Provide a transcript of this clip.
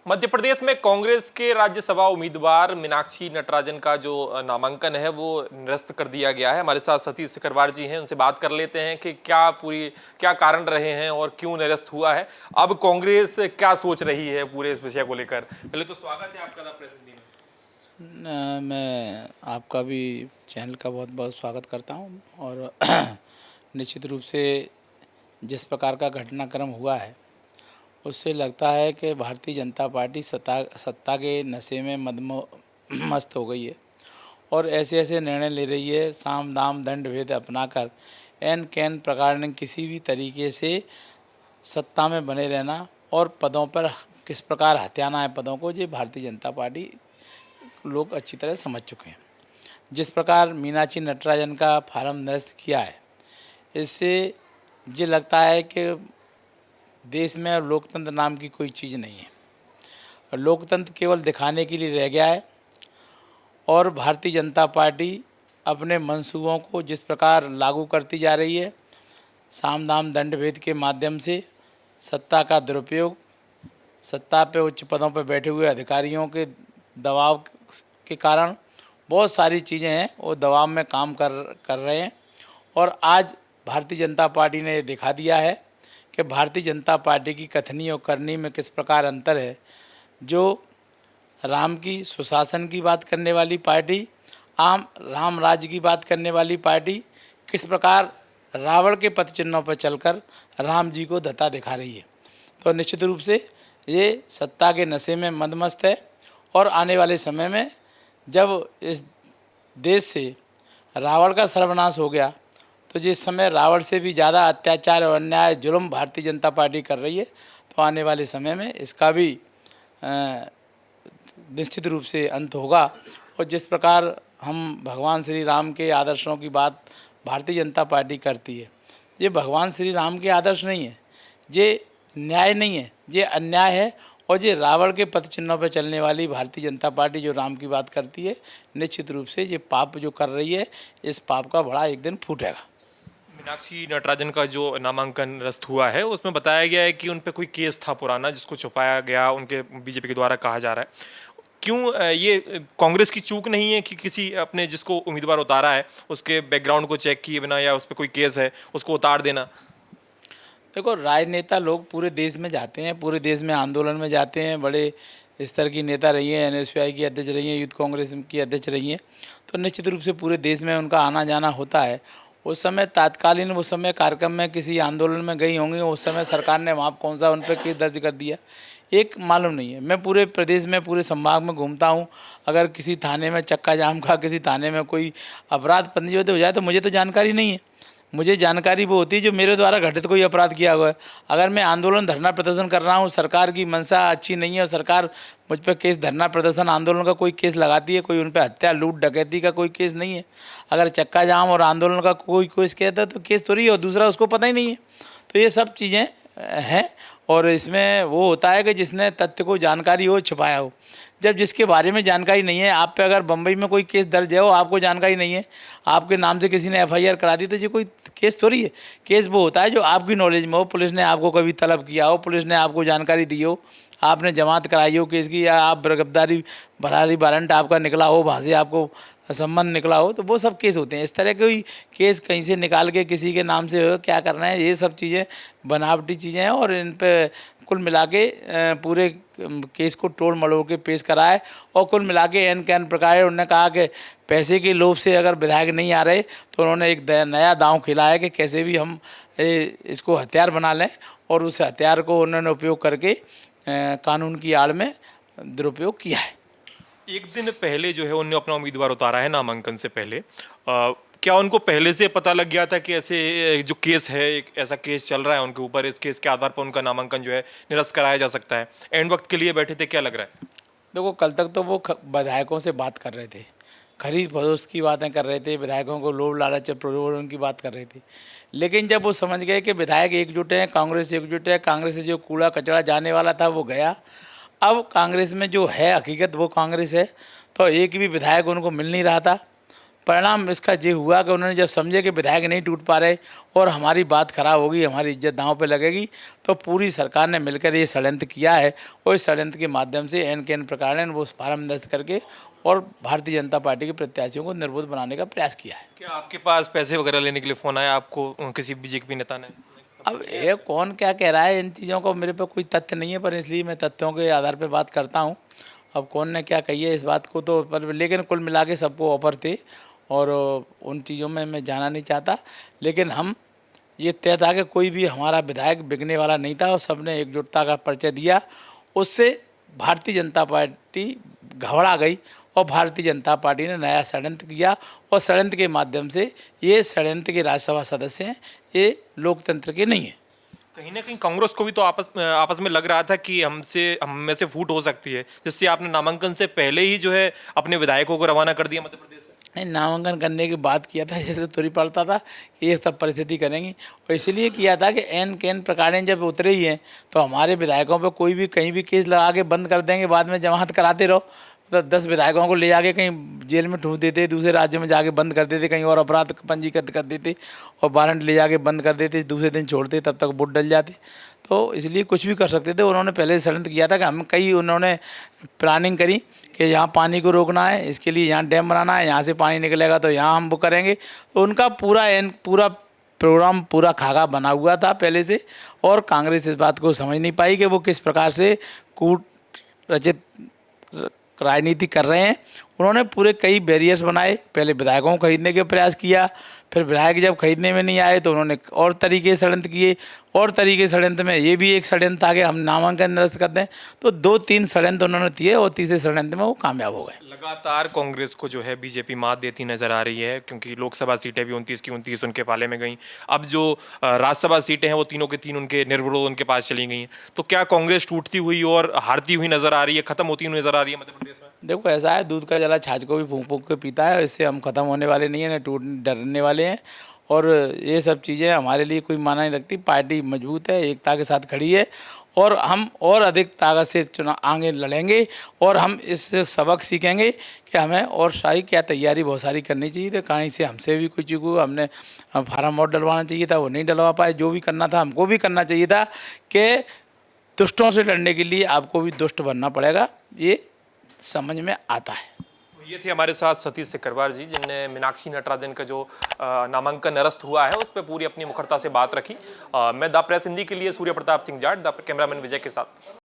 मध्य प्रदेश में कांग्रेस के राज्यसभा उम्मीदवार मीनाक्षी नटराजन का जो नामांकन है वो निरस्त कर दिया गया है। हमारे साथ सतीश सिकरवार जी हैं, उनसे बात कर लेते हैं कि क्या कारण रहे हैं और क्यों निरस्त हुआ है। अब कांग्रेस क्या सोच रही है पूरे इस विषय को लेकर। पहले तो स्वागत है आपका द प्रेस हिंदी में। मैं आपका भी चैनल का बहुत बहुत स्वागत करता हूं और निश्चित रूप से जिस प्रकार का घटनाक्रम हुआ है उससे लगता है कि भारतीय जनता पार्टी सत्ता के नशे में मस्त हो गई है और ऐसे ऐसे निर्णय ले रही है, साम दाम दंड भेद अपनाकर एन कैन प्रकार ने किसी भी तरीके से सत्ता में बने रहना और पदों पर किस प्रकार हथियाना है पदों को, ये भारतीय जनता पार्टी लोग अच्छी तरह समझ चुके हैं। जिस प्रकार मीनाक्षी नटराजन का फार्म निरस्त किया है, इससे ये लगता है कि देश में लोकतंत्र नाम की कोई चीज़ नहीं है। लोकतंत्र केवल दिखाने के लिए रह गया है और भारतीय जनता पार्टी अपने मंसूबों को जिस प्रकार लागू करती जा रही है, साम दाम दंड भेद के माध्यम से सत्ता का दुरुपयोग, सत्ता पे उच्च पदों पर बैठे हुए अधिकारियों के दबाव के कारण बहुत सारी चीज़ें हैं वो दबाव में काम कर रहे हैं। और आज भारतीय जनता पार्टी ने दिखा दिया है कि भारतीय जनता पार्टी की कथनी और करनी में किस प्रकार अंतर है। जो राम की सुशासन की बात करने वाली पार्टी, आम राम राज्य की बात करने वाली पार्टी, किस प्रकार रावण के पथ चिन्हों पर चलकर राम जी को धता दिखा रही है। तो निश्चित रूप से ये सत्ता के नशे में मदमस्त है और आने वाले समय में जब इस देश से रावण का सर्वनाश हो गया तो जिस समय रावण से भी ज़्यादा अत्याचार और अन्याय जुल्म भारतीय जनता पार्टी कर रही है, तो आने वाले समय में इसका भी निश्चित रूप से अंत होगा। और जिस प्रकार हम भगवान श्री राम के आदर्शों की बात भारतीय जनता पार्टी करती है, ये भगवान श्री राम के आदर्श नहीं है, ये न्याय नहीं है, ये अन्याय है। और ये रावण के पथ चिन्हों पर चलने वाली भारतीय जनता पार्टी जो राम की बात करती है, निश्चित रूप से ये पाप जो कर रही है, इस पाप का बड़ा एक दिन फूटेगा। मीनाक्षी नटराजन का जो नामांकन निरस्त हुआ है उसमें बताया गया है कि उन पर कोई केस था पुराना जिसको छुपाया गया, उनके बीजेपी के द्वारा कहा जा रहा है। क्यों ये कांग्रेस की चूक नहीं है कि किसी अपने जिसको उम्मीदवार उतारा है उसके बैकग्राउंड को चेक किए बिना या उस पर कोई केस है उसको उतार देना? देखो, राजनेता लोग पूरे देश में जाते हैं, पूरे देश में आंदोलन में जाते हैं, बड़े स्तर की नेता रही हैं, एनएसयूआई की अध्यक्ष रही हैं, यूथ कांग्रेस की अध्यक्ष रही हैं, तो निश्चित रूप से पूरे देश में उनका आना जाना होता है। उस समय तात्कालीन उस समय कार्यक्रम में किसी आंदोलन में गई होंगी, उस समय सरकार ने वहाँ कौन सा उन पर केस दर्ज कर दिया, एक मालूम नहीं है। मैं पूरे प्रदेश में पूरे संभाग में घूमता हूँ, अगर किसी थाने में चक्का जाम का, किसी थाने में कोई अपराध पंजीबद्ध हो जाए तो मुझे तो जानकारी नहीं है। मुझे जानकारी वो होती है जो मेरे द्वारा घटित कोई अपराध किया हुआ है। अगर मैं आंदोलन धरना प्रदर्शन कर रहा हूँ, सरकार की मंशा अच्छी नहीं है और सरकार मुझ पर केस, धरना प्रदर्शन आंदोलन का कोई केस लगाती है, कोई उन पर हत्या लूट डकैती का कोई केस नहीं है। अगर चक्का जाम और आंदोलन का कोई केस कहता है तो केस थोड़ी है, और दूसरा उसको पता ही नहीं है। तो ये सब चीज़ें हैं और इसमें वो होता है कि जिसने तथ्य को जानकारी हो छुपाया हो। जब जिसके बारे में जानकारी नहीं है, आप पे अगर बम्बई में कोई केस दर्ज है हो, आपको जानकारी नहीं है, आपके नाम से किसी ने एफआईआर करा दी, तो ये कोई केस थोड़ी है। केस वो होता है जो आपकी नॉलेज में हो, पुलिस ने आपको कभी तलब किया हो, पुलिस ने आपको जानकारी दी हो, आपने जमात कराई हो केस की, या आप गिरफ्तारी भरारी वारंट आपका निकला हो, वहाँ से आपको संबंध निकला हो, तो वो सब केस होते हैं। इस तरह कोई केस कहीं से निकाल के किसी के नाम से हो क्या करना है, ये सब चीज़ें बनावटी चीज़ें हैं और इन पे कुल मिला के पूरे केस को तोड़ मरोड़ के पेश करा है। और कुल मिला के एन कैन प्रकार उन्होंने कहा कि पैसे के लोभ से अगर विधायक नहीं आ रहे तो उन्होंने एक नया दांव खेला है कि कैसे भी हम इसको हथियार बना लें, और उस हथियार को उन्होंने उपयोग करके कानून की आड़ में दुरुपयोग किया है। एक दिन पहले जो है उन्होंने अपना उम्मीदवार उतारा है नामांकन से पहले। क्या उनको पहले से पता लग गया था कि ऐसे जो केस है, एक ऐसा केस चल रहा है उनके ऊपर, इस केस के आधार पर उनका नामांकन जो है निरस्त कराया जा सकता है? एंड वक्त के लिए बैठे थे, क्या लग रहा है? देखो, कल तक तो वो विधायकों से बात कर रहे थे, खरीद फरोख्त की बातें कर रहे थे, विधायकों को लोभ लालच प्रलोभन की बात कर रहे थे। लेकिन जब वो समझ गए कि विधायक एकजुट हैं, कांग्रेस एकजुट है, कांग्रेस से जो कूड़ा कचरा जाने वाला था वो गया, अब कांग्रेस में जो है हकीकत वो कांग्रेस है, तो एक भी विधायक उनको मिल नहीं रहा था। परिणाम इसका ये हुआ कि उन्होंने जब समझे कि विधायक नहीं टूट पा रहे और हमारी बात खराब होगी, हमारी इज्जत दांव पे लगेगी, तो पूरी सरकार ने मिलकर ये षड्यंत्र किया है और इस षड्यंत्र के माध्यम से एन के एन प्रकार ने वो फार्म नष्ट करके और भारतीय जनता पार्टी के प्रत्याशियों को निर्बुद्ध बनाने का प्रयास किया है। क्या आपके पास पैसे वगैरह लेने के लिए फ़ोन आया आपको किसी बीजेपी नेता ने? अब ये कौन क्या कह रहा है इन चीज़ों को, मेरे पे कोई तथ्य नहीं है, पर इसलिए मैं तथ्यों के आधार पे बात करता हूँ। अब कौन ने क्या कही है इस बात को तो, पर लेकिन कुल मिला के सबको ऑफर थे और उन चीज़ों में मैं जाना नहीं चाहता। लेकिन हम ये तय था कि कोई भी हमारा विधायक बिकने वाला नहीं था और सबने एकजुटता का परिचय दिया। उससे भारतीय जनता पार्टी घबरा गई और भारतीय जनता पार्टी ने नया षड्यंत्र किया और षड्यंत्र के माध्यम से ये षड्यंत्र के राज्यसभा सदस्य हैं, ये लोकतंत्र के नहीं है। कहीं ना कहीं कांग्रेस को भी तो आपस में लग रहा था कि हम में से फूट हो सकती है, जिससे आपने नामांकन से पहले ही जो है अपने विधायकों को रवाना कर दिया मध्य प्रदेश से। नहीं, नामांकन करने की बात किया था, जैसे तुरी पड़ता था कि ये सब परिस्थिति करेंगी और इसलिए किया था कि एन के एन प्रकार जब उतरे ही हैं तो हमारे विधायकों पर कोई भी कहीं भी केस लगा के बंद कर देंगे, बाद में जमानत कराते रहो। तो 10 विधायकों को ले जाके कहीं जेल में ठूस देते, दूसरे राज्य में जाके बंद कर देते, कहीं और अपराध पंजीकृत कर देते और वारंट ले जाके बंद कर देते, दूसरे दिन छोड़ते, तब तक वोट डल जाते। तो इसलिए कुछ भी कर सकते थे। उन्होंने पहले षड्यंत्र किया था कि हम उन्होंने प्लानिंग करी कि यहाँ पानी को रोकना है, इसके लिए यहाँ डैम बनाना है, यहाँ से पानी निकलेगा तो यहाँ हम वो करेंगे। तो उनका पूरा प्रोग्राम पूरा खाका बना हुआ था पहले से और कांग्रेस इस बात को समझ नहीं पाई कि वो किस प्रकार से कूट रचित राजनीति कर रहे हैं। उन्होंने पूरे कई बैरियर्स बनाए, पहले विधायकों को खरीदने का प्रयास किया, फिर विधायक जब खरीदने में नहीं आए तो उन्होंने और तरीके षड्यंत्र किए और तरीके षड्यंत्र में ये भी एक षड्यंत्र आ गया हम नामांकन निरस्त करते हैं। तो 2-3 षड्यंत्र उन्होंने किए और तीसरे षड्यंत्र में वो कामयाब हो गए। लगातार कांग्रेस को जो है बीजेपी मात देती नजर आ रही है, क्योंकि लोकसभा सीटें भी 29 की 29 उनके पाले में गई। अब जो राज्यसभा सीटें हैं वो तीनों के तीन उनके निर्विरोध उनके पास चली गई हैं। तो क्या कांग्रेस टूटती हुई और हारती हुई नजर आ रही है, खत्म होती हुई नजर आ रही है मध्य प्रदेश में? देखो ऐसा है, दूध का जला छाछ को भी फूंक फूंक के पीता है, इससे हम ख़त्म होने वाले नहीं हैं, न टूट डरने वाले हैं। और ये सब चीज़ें हमारे लिए कोई मायने नहीं रखती। पार्टी मजबूत है, एकता के साथ खड़ी है और हम और अधिक ताकत से चुनाव आगे लड़ेंगे और हम इस सबक सीखेंगे कि हमें और सारी क्या तैयारी बहुत सारी करनी चाहिए थी। कहीं से हमसे भी कुछ चूक, हमने फार्म और डलवाना चाहिए था, वो नहीं डलवा पाए। जो भी करना था हमको भी करना चाहिए था कि दुष्टों से लड़ने के लिए आपको भी दुष्ट बनना पड़ेगा, ये समझ में आता है। ये थे हमारे साथ सतीश सिकरवार जी, जिनने मीनाक्षी नटराजन का जो नामांकन निरस्त हुआ है उस पर पूरी अपनी मुखरता से बात रखी। मैं द प्रेस हिंदी के लिए सूर्य प्रताप सिंह जाट, द कैमरामैन विजय के साथ।